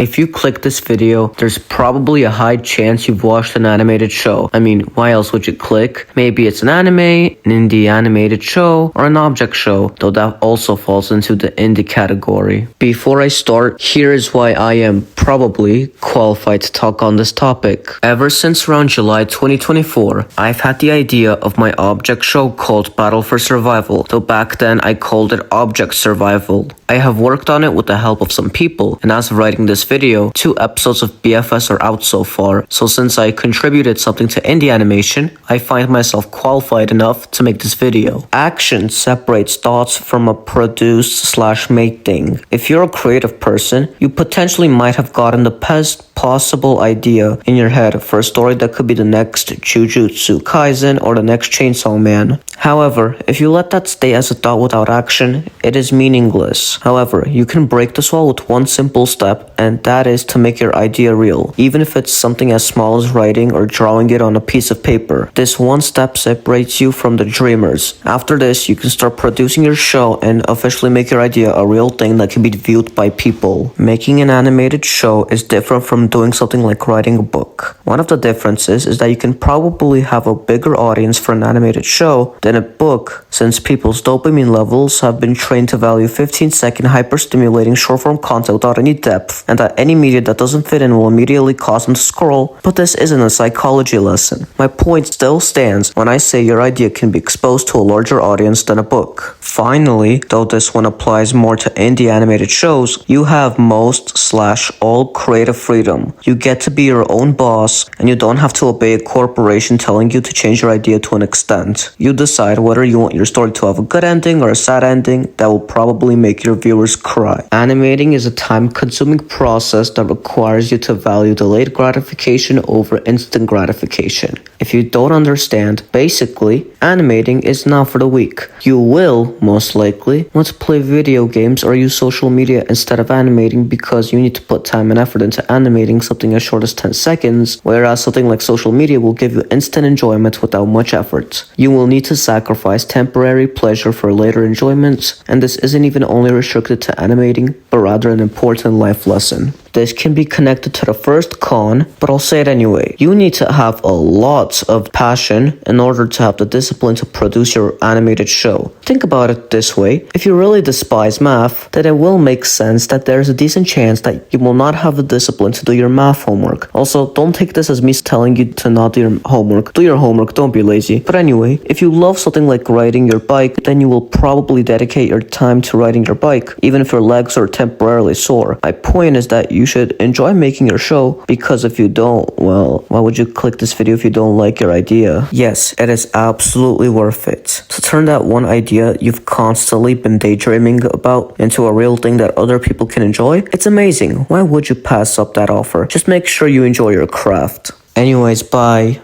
If you click this video, there's probably a high chance you've watched an animated show. I mean, why else would you click? Maybe it's an anime, an indie animated show, or an object show, though that also falls into the indie category. Before I start, here is why I am probably qualified to talk on this topic. Ever since around July 2024, I've had the idea of my object show called Battle for Survival, though back then I called it Object Survival. I have worked on it with the help of some people, and as of writing this video, 2 episodes of BFS are out so far, so since I contributed something to indie animation, I find myself qualified enough to make this video. Action separates thoughts from a produce/made thing. If you're a creative person, you potentially might have gotten the best possible idea in your head for a story that could be the next Jujutsu Kaisen or the next Chainsaw Man. However, if you let that stay as a thought without action, it is meaningless. However, you can break this wall with one simple step, and that is to make your idea real, even if it's something as small as writing or drawing it on a piece of paper. This one step separates you from the dreamers. After this, you can start producing your show and officially make your idea a real thing that can be viewed by people. Making an animated show is different from doing something like writing a book. One of the differences is that you can probably have a bigger audience for an animated show than a book, since people's dopamine levels have been trained to value 15-second hyper-stimulating short-form content without any depth, and that any media that doesn't fit in will immediately cause them to scroll. But this isn't a psychology lesson. My point still stands when I say your idea can be exposed to a larger audience than a book. Finally, though this one applies more to indie animated shows, you have most/all creative freedom. You get to be your own boss, and you don't have to obey a corporation telling you to change your idea to an extent. You decide whether you want your story to have a good ending or a sad ending that will probably make your viewers cry. Animating is a time-consuming process that requires you to value delayed gratification over instant gratification. If you don't understand, basically, animating is not for the weak. You will, most likely, want to play video games or use social media instead of animating because you need to put time and effort into animating something as short as 10 seconds, whereas something like social media will give you instant enjoyment without much effort. You will need to sacrifice temporary pleasure for later enjoyments, and this isn't even only restricted to animating, but rather an important life lesson. This can be connected to the first con, but I'll say it anyway. You need to have a lot of passion in order to have the discipline to produce your animated show. Think about it this way. If you really despise math, then it will make sense that there's a decent chance that you will not have the discipline to do your math homework. Also, don't take this as me telling you to not do your homework. Do your homework, don't be lazy. But anyway, if you love something like riding your bike, then you will probably dedicate your time to riding your bike, even if your legs are temporarily sore. My point is that you should enjoy making your show, because if you don't, well, why would you click this video if you don't like your idea? Yes, it is absolutely worth it to turn that one idea you've constantly been daydreaming about into a real thing that other people can enjoy. It's amazing. Why would you pass up that offer? Just make sure you enjoy your craft. Anyways, bye.